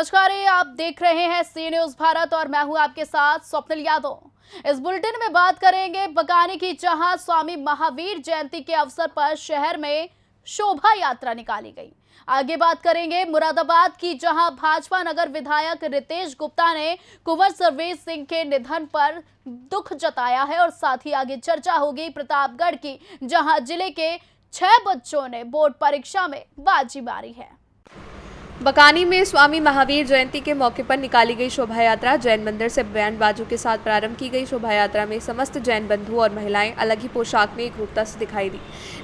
नमस्कार, ये आप देख रहे हैं सी न्यूज भारत और मैं हूं आपके साथ स्वप्निल यादव। इस बुलेटिन में बात करेंगे बकानी की, जहां स्वामी महावीर जयंती के अवसर पर शहर में शोभा यात्रा निकाली गई। आगे बात करेंगे मुरादाबाद की, जहां भाजपा नगर विधायक रितेश गुप्ता ने कुंवर सर्वेश सिंह के निधन पर दुख जताया है और साथ ही आगे चर्चा होगी प्रतापगढ़ की, जहां जिले के 6 बच्चों ने बोर्ड परीक्षा में बाजी मारी है। बकानी में स्वामी महावीर जयंती के मौके पर निकाली गई शोभा यात्रा जैन मंदिर से बैंड बाजों के साथ प्रारंभ की गई। शोभा यात्रा में समस्त जैन बंधु और महिलाएं अलग ही पोशाक में एकरूपता से दिखाई दी।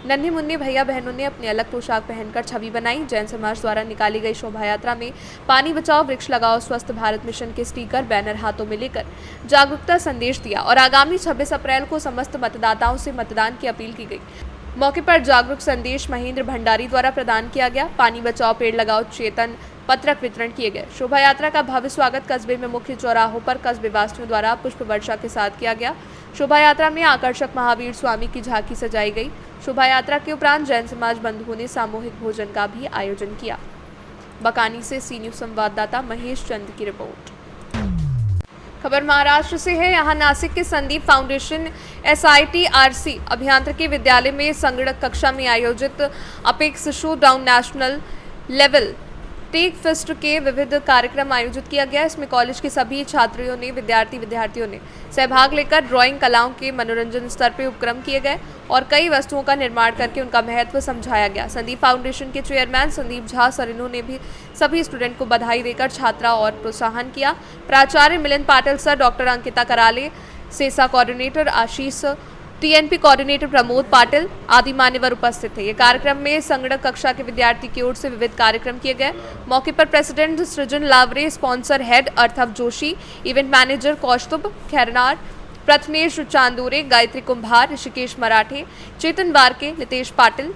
नन्हे मुन्ने भैया बहनों ने अपनी अलग पोशाक पहनकर छवि बनाई। जैन समाज द्वारा निकाली गई शोभा यात्रा में पानी बचाओ वृक्ष लगाओ स्वस्थ भारत मिशन के स्टिकर बैनर हाथों में लेकर जागरूकता संदेश दिया और आगामी 26 अप्रैल को समस्त मतदाताओं से मतदान की अपील की गई। मौके पर जागरूक संदेश महेंद्र भंडारी द्वारा प्रदान किया गया। पानी बचाओ पेड़ लगाओ चेतन पत्रक वितरण किए गए। शोभा यात्रा का भव्य स्वागत कस्बे में मुख्य चौराहों पर कस्बे वासियों द्वारा पुष्प वर्षा के साथ किया गया। शोभा यात्रा में आकर्षक महावीर स्वामी की झांकी सजाई गई। शोभा यात्रा के उपरांत जैन समाज बंधुओं ने सामूहिक भोजन का भी आयोजन किया। बकानी से सी न्यूज संवाददाता महेश चंद की रिपोर्ट। खबर महाराष्ट्र से है। यहाँ नासिक के संदीप फाउंडेशन SITRC अभियांत्रिकी विद्यालय में संगणक कक्षा में आयोजित apex show down national level tech fest के विविध कार्यक्रम आयोजित किया गया। इसमें कॉलेज के सभी छात्रियों ने विद्यार्थियों ने सहभाग लेकर ड्राइंग कलाओं के मनोरंजन स्तर पर उपक्रम किए गए और कई वस्तुओं का निर्माण करके उनका महत्व समझाया गया। संदीप फाउंडेशन के चेयरमैन संदीप झा सरिनू ने भी सभी स्टूडेंट को बधाई देकर छात्रा और प्रोत्साहन किया। प्राचार्य मिलिंद पाटिल सर, डॉक्टर अंकिता कराले, सेसा कोऑर्डिनेटर आशीष, TNP कोऑर्डिनेटर प्रमोद पाटिल आदि मान्यवर उपस्थित थे। ये कार्यक्रम में संगणक कक्षा के विद्यार्थी की ओर से विविध कार्यक्रम किए गए। मौके पर president Srijan Lavare, sponsor head अर्थव जोशी, इवेंट मैनेजर कौस्तुभ खैरनार, प्रथमेश चांदूरे, गायत्री कुंभार, ऋषिकेश मराठे, चेतन वारके, नितेश पाटिल,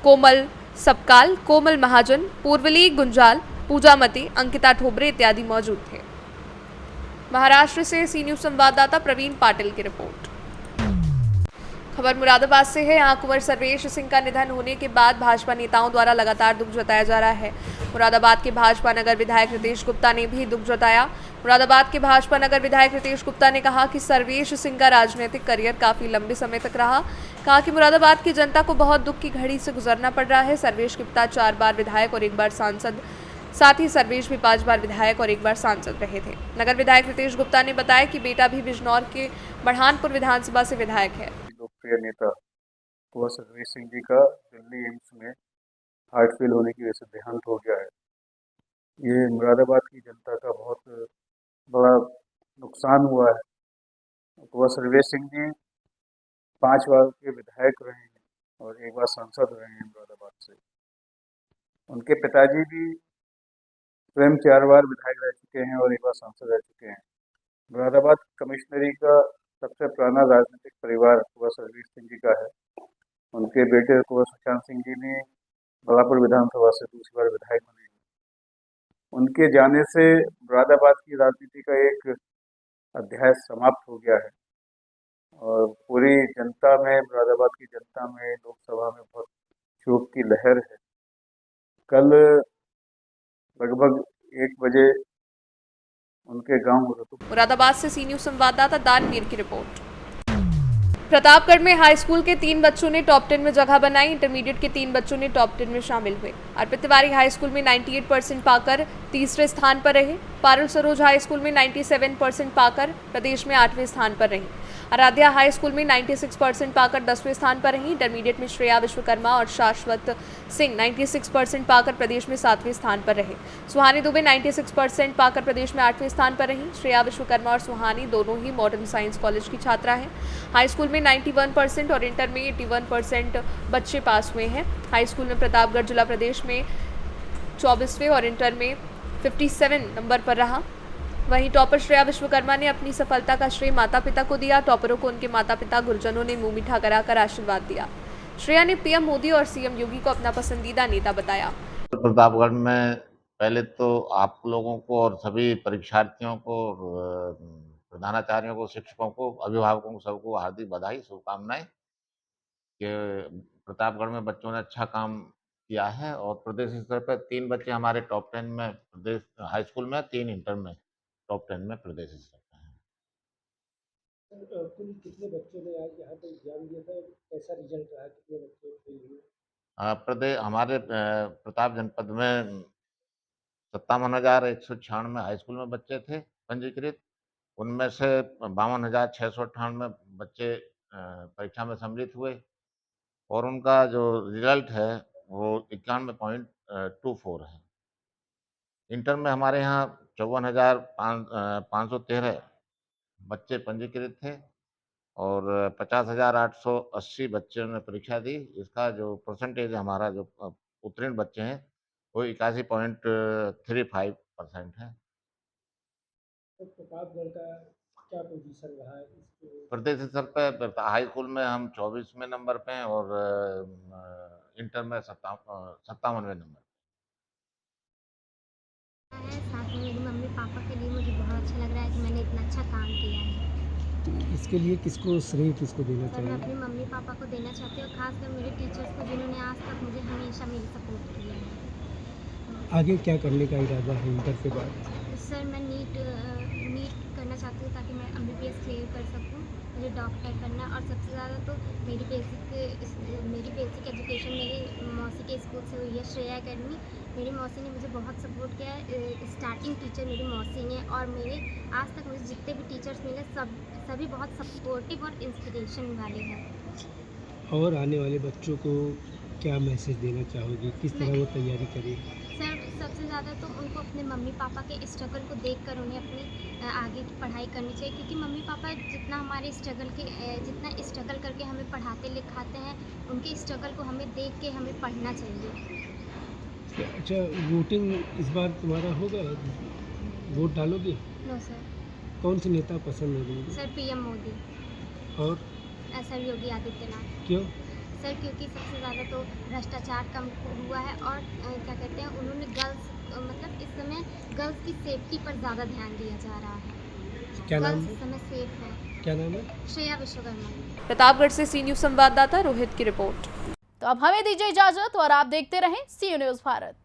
कोमल सबकाल, कोमल महाजन, पूर्वली गुंजाल, पूजा मती, अंकिता ठोबरे इत्यादि मौजूद थे। महाराष्ट्र से सी न्यूज संवाददाता प्रवीण पाटिल की रिपोर्ट। खबर मुरादाबाद से है। यहाँ कुंवर सर्वेश सिंह का निधन होने के बाद भाजपा नेताओं द्वारा लगातार दुख जताया जा रहा है। मुरादाबाद के भाजपा नगर विधायक रितेश गुप्ता ने भी दुख जताया। मुरादाबाद के भाजपा नगर विधायक रितेश गुप्ता ने कहा कि सर्वेश सिंह का राजनीतिक करियर काफी लंबे समय तक रहा। कहा कि मुरादाबाद की जनता को बहुत दुख की घड़ी से गुजरना पड़ रहा है। सर्वेश गुप्ता 4 बार विधायक और 1 बार सांसद, साथ ही सर्वेश भी 5 बार विधायक और 1 बार सांसद रहे थे। नगर विधायक रितेश गुप्ता ने बताया कि बेटा भी बिजनौर के बढ़ानपुर विधानसभा से विधायक है। लोकप्रिय नेता कुंवर सर्वेश सिंह जी का दिल्ली एम्स में हार्ट फेल होने की वजह से देहांत हो गया है। ये मुरादाबाद की जनता का बहुत बड़ा नुकसान हुआ है। कुंवर सर्वेश सिंह जी 5 बार के विधायक रहे हैं और 1 बार सांसद रहे हैं मुरादाबाद से। उनके पिताजी भी स्वयं 4 बार विधायक रह चुके हैं और 1 बार सांसद रह चुके हैं। मुरादाबाद कमिश्नरी का सबसे पुराना राजनीतिक परिवार कुंवर सर्वेश सिंह जी का है। उनके बेटे कुंवर सुशांत सिंह जी ने बलापुर विधानसभा से दूसरी बार विधायक बने हैं। उनके जाने से मुरादाबाद की राजनीति का एक अध्याय समाप्त हो गया है और पूरी जनता में, मुरादाबाद की जनता में, लोकसभा में बहुत शोक की लहर है। कल लगभग 1 बजे उनके गांव मुरादाबाद से सी न्यूज संवाददाता दानवीर की रिपोर्ट। प्रतापगढ़ में हाई स्कूल के 3 बच्चों ने टॉप 10 में जगह बनाई। इंटरमीडिएट के 3 बच्चों ने टॉप 10 में शामिल हुए। अर्पित तिवारी हाई स्कूल में 98% पाकर तीसरे स्थान पर रहे। पारुल सरोज हाई स्कूल में 97% पाकर प्रदेश में 8वें स्थान पर रही। आराध्या हाई स्कूल में 96% पाकर 10वें स्थान पर रही। इंटरमीडिएट में श्रेया विश्वकर्मा और शाश्वत सिंह 96% पाकर प्रदेश में 7वें स्थान पर रहे। सुहानी दुबे 96% पाकर प्रदेश में 8वें स्थान पर रही। श्रेया विश्वकर्मा और सुहानी दोनों ही मॉडर्न साइंस कॉलेज की छात्रा हैं। हाई स्कूल में 91% और इंटर में 81% बच्चे पास हुए हैं। हाई स्कूल में प्रतापगढ़ जिला प्रदेश में 24वें और इंटर में 57 नंबर पर रहा। वहीं टॉपर श्रेया विश्वकर्मा ने अपनी सफलता का श्रेय माता पिता को दिया। टॉपरों को उनके माता पिता गुरुजनों ने मुंह मीठा कराकर आशीर्वाद दिया। श्रेया ने PM मोदी और CM योगी को अपना पसंदीदा नेता बताया। प्रतापगढ़ में पहले तो आप लोगों को और सभी परीक्षार्थियों को, प्रधानाचार्यों को, शिक्षकों को, अभिभावकों को, सबको हार्दिक बधाई, शुभकामनाएं कि प्रतापगढ़ में बच्चों ने अच्छा काम किया है और प्रदेश स्तर पर 3 बच्चे हमारे टॉप 10 में प्रदेश हाई स्कूल में, 3 इंटर में टॉप 10 में प्रदेश स्तर पे हैं। कुल कितने बच्चों ने आज यहाँ पे एग्जाम दिया था? कैसा रिजल्ट रहा? कितने बच्चे फेल हुए? हमारे प्रताप जनपद में 57,196 हाई स्कूल में बच्चे थे पंजीकृत। उनमें से 52,698 बच्चे परीक्षा में सम्मिलित हुए और उनका जो रिजल्ट है वो 91.24 है। इंटर में हमारे यहाँ 54,513 बच्चे पंजीकृत थे और 50,880 बच्चों ने परीक्षा दी। इसका जो परसेंटेज है हमारा जो उत्तीर्ण बच्चे हैं वो 81.35% है। तो प्रतापगढ़ का क्या पोजीशन रहा है इसके? प्रदेश स्तर पे हाई स्कूल में हम 24वें नंबर पे हैं और इंटर में 57वें नंबर। साथ में मेरी मम्मी पापा के लिए मुझे बहुत अच्छा लग रहा है कि मैंने इतना अच्छा काम किया है। इसके लिए किसको श्रेय किसको देना सर मैं चाहिए? अपनी मम्मी पापा को देना चाहती हूँ, खासकर मेरे टीचर्स को जिन्होंने आज तक मुझे हमेशा मेरी सपोर्ट किया है। आगे क्या करने का इरादा है इंटर के बाद? सर मैं नीट करना चाहती हूँ ताकि मैं MBBS क्लियर कर सकूँ। मुझे डॉक्टर बनना और सबसे ज़्यादा तो मेरी बेसिक एजुकेशन मेरी मौसी के स्कूल से हुई है, श्रेया एकेडमी। मेरी मौसी ने मुझे बहुत सपोर्ट किया है। स्टार्टिंग टीचर मेरी मौसी ने और मेरे आज तक मुझे जितने भी टीचर्स मिले सभी बहुत सपोर्टिव और इंस्पिरेशन वाले हैं। और आने वाले बच्चों को क्या मैसेज देना चाहोगी? किस तरह वो तैयारी करें? सर सबसे ज़्यादा तो उनको अपने मम्मी पापा के स्ट्रगल को देखकर उन्हें अपनी आगे की पढ़ाई करनी चाहिए, क्योंकि मम्मी पापा जितना स्ट्रगल करके हमें पढ़ाते लिखाते हैं, उनके स्ट्रगल को हमें देख के हमें पढ़ना चाहिए। अच्छा, वोटिंग इस बार तुम्हारा होगा? वोट डालोगे? No sir. कौन से नेता पसंद है तुम्हें? सर PM मोदी और सर योगी आदित्यनाथ। क्यों? सर क्योंकि सबसे ज़्यादा तो भ्रष्टाचार कम हुआ है और क्या कहते हैं उन्होंने गर्ल्स मतलब इस समय गर्ल्स की सेफ्टी पर ज़्यादा ध्यान दिया जा रहा है। क्या नाम गर्ल्स है? इस समय सेफ है। क्या नाम है? श्रेया विश्वकर्मा। प्रतापगढ़ से सी न्यूज़ संवाददाता रोहित की रिपोर्ट। तो अब हमें दीजिए इजाजत और आप देखते रहें CU न्यूज़ भारत।